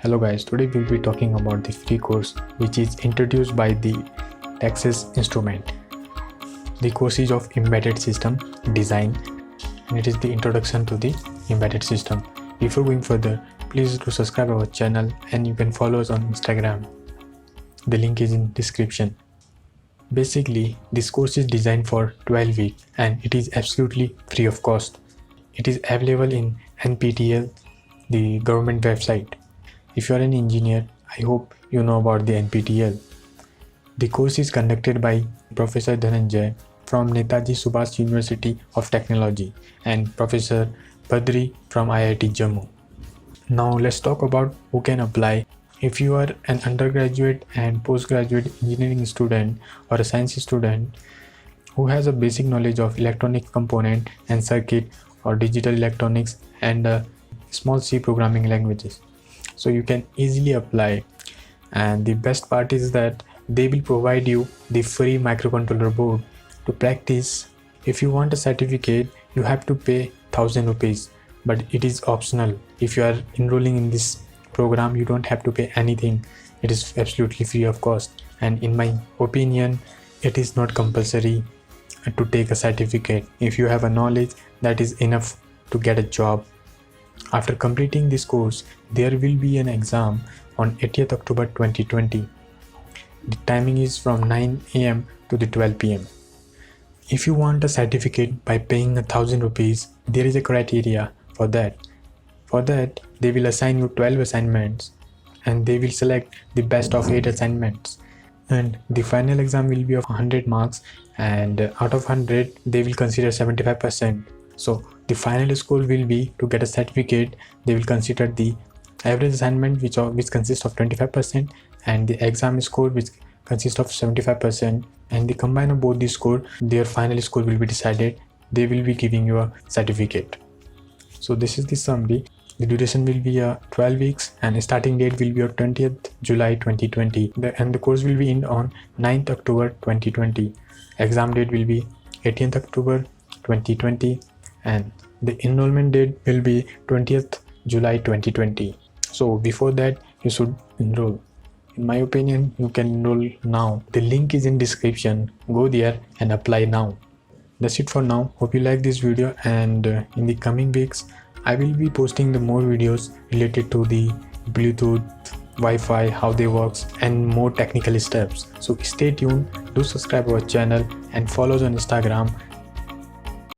Hello guys, today we'll be talking about the free course which is introduced by the Texas Instrument. The course is of embedded system design and it is the introduction to the embedded system. Before going further, please do subscribe our channel and you can follow us on Instagram. The link is in description. Basically, this course is designed for 12 weeks and it is absolutely free of cost. It is available in NPTEL, the government website. If you are an engineer, I hope you know about the NPTEL. The course is conducted by Professor Dhananjay from Netaji Subhash University of Technology and Professor Badri from IIT Jammu. Now let's talk about who can apply. If you are an undergraduate and postgraduate engineering student or a science student who has a basic knowledge of electronic component and circuit or digital electronics and small C programming languages, so you can easily apply. And the best part is that they will provide you the free microcontroller board to practice. If you want a certificate, you have to pay 1000 rupees, but it is optional. If you are enrolling in this program, you don't have to pay anything. It is absolutely free of cost, and in my opinion, it is not compulsory to take a certificate. If you have a knowledge, that is enough to get a job. After completing this course, there will be an exam on 80th October 2020. The timing is from 9 AM to the 12 PM. If you want a certificate by paying 1000 rupees, there is a criteria for that. For that, they will assign you 12 assignments and they will select the best of 8 assignments. And the final exam will be of 100 marks, and out of 100, they will consider 75%. So the final score will be, to get a certificate, they will consider the average assignment which consists of 25% and the exam score which consists of 75%, and the combine of both the score, their final score will be decided. They will be giving you a certificate. So this is the summary. The duration will be 12 weeks and starting date will be on 20th July 2020 and the course will be in on 9th October 2020. Exam date will be 18th October 2020 and the enrollment date will be 20th July 2020. So before that, you should enroll. In my opinion, you can enroll now. The link is in description. Go there and apply now. That's it for now. Hope you like this video, and in the coming weeks I will be posting the more videos related to the Bluetooth, Wi-Fi, how they works, and more technical steps. So stay tuned, do subscribe our channel and follow us on Instagram